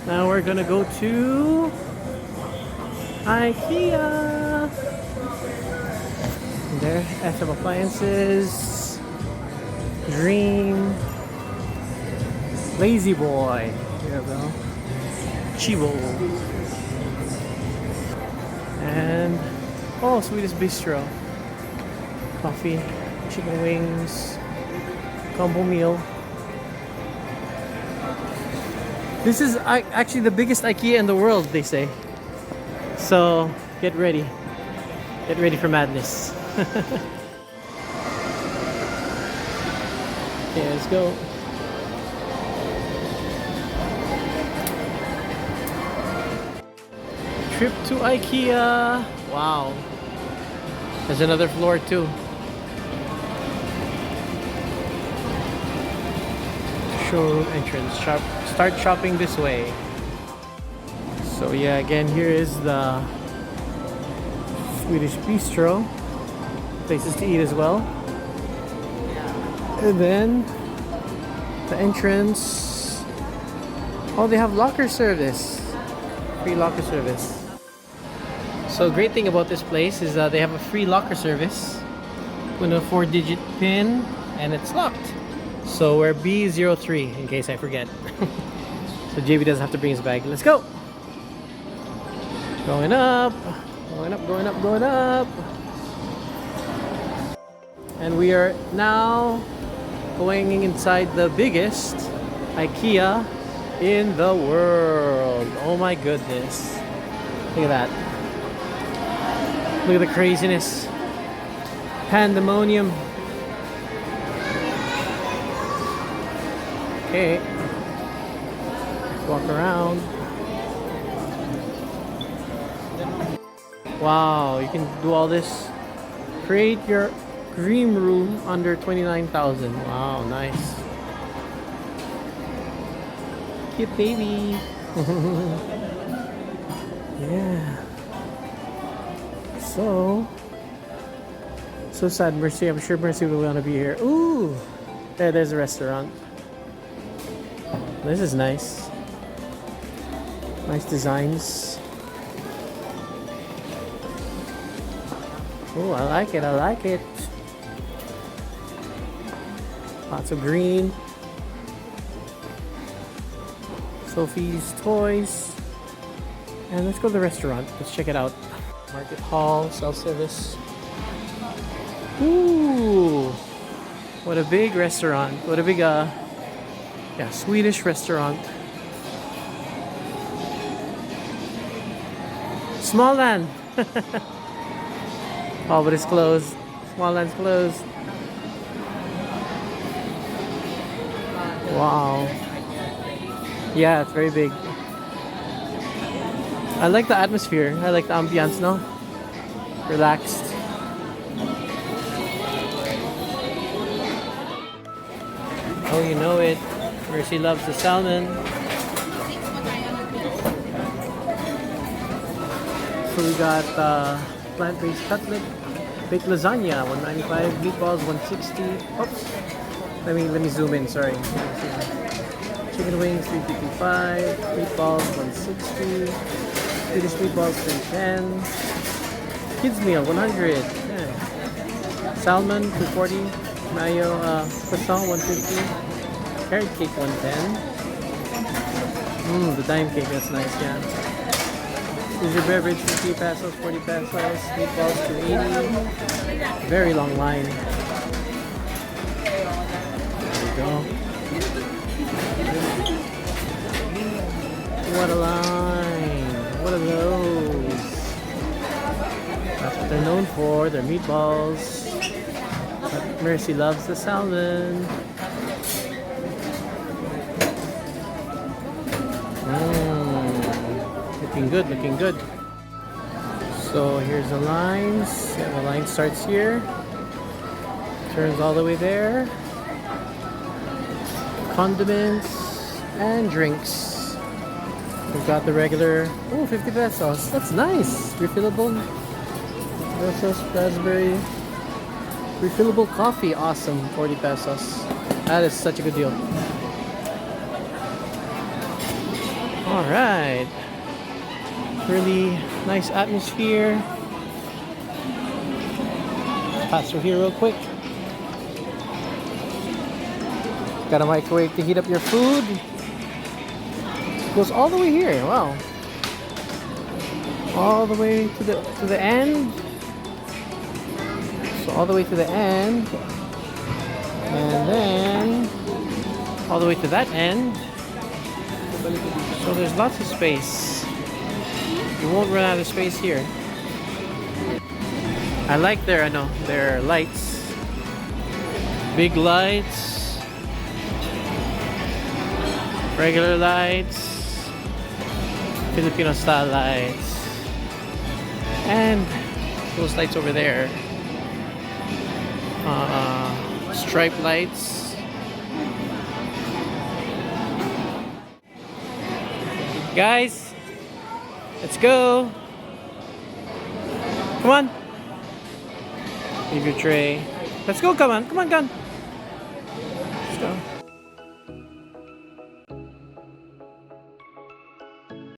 Now we're gonna go to Ikea. And there, SM Appliances, Dream, Lazy Boy. There we go. Chivo. And oh, Swedish Bistro. Coffee, chicken wings, combo meal. This is actually the biggest IKEA in the world, they say. So get ready. Get ready for madness. Okay, let's go. Trip to IKEA. Wow. There's another floor too. Showroom entrance. Start shopping this way. So yeah, again, here is the Swedish Bistro. Places to eat as well. And then the entrance. Oh, they have locker service. Free locker service. So great thing about this place is they have a free locker service with a 4-digit PIN and it's locked. So we're B03 in case I forget. So JB doesn't have to bring his bag. Let's go! Going up, going up, going up, going up. And we are now going inside the biggest IKEA in the world. Oh my goodness. Look at that. Look at the craziness. Pandemonium. Okay. Let's walk around. Wow, you can do all this. Create your dream room under 29,000. Wow, nice. Cute baby. Yeah. So sad, Mercy. I'm sure Mercy will want to be here. Ooh, there's a restaurant. This is nice. Nice designs. Oh, I like it. I like it. Lots of green. Sophie's Toys. And let's go to the restaurant. Let's check it out. Market hall, self-service. Ooh, what a big restaurant. What a big, yeah, Swedish restaurant. Smallland. Oh, but it's closed. Smallland's closed. Wow. Yeah, it's very big. I like the atmosphere. I like the ambiance, no? Relaxed. Oh, you know it. Mercy loves the salmon. So we got plant-based cutlet, baked lasagna, 195, meatballs, 160. Oops. Let me zoom in. Sorry. Chicken wings, 355. Meatballs, 160. Swedish meatballs, 310. Kids meal, 100. Yeah. Salmon, 240. Mayo croissant, 150. Carrot cake, 110. The dime cake, that's nice, yeah. Easy beverage, 50 pesos, 40 pesos. Meatballs, 280. Very long line. There we go. What a line. What are those? That's what they're known for, their meatballs. But Mercy loves the salmon. Looking good, looking good. So here's the lines. Yeah, the line starts here. Turns all the way there. Condiments and drinks. We've got the regular, 50 pesos. That's nice. Refillable. Pesos, raspberry. Refillable coffee. Awesome. 40 pesos. That is such a good deal. All right. Really nice atmosphere. Pass through here real quick. Got a microwave to heat up your food. Goes all the way here. Wow. All the way to the end. So all the way to the end. And then all the way to that end. So there's lots of space. You won't run out of space here. I like their lights. Big lights. Regular lights. Filipino style lights. And those lights over there. Stripe lights. Guys, let's go. Come on. Leave your tray. Let's go, come on, come on, come on. Let's go.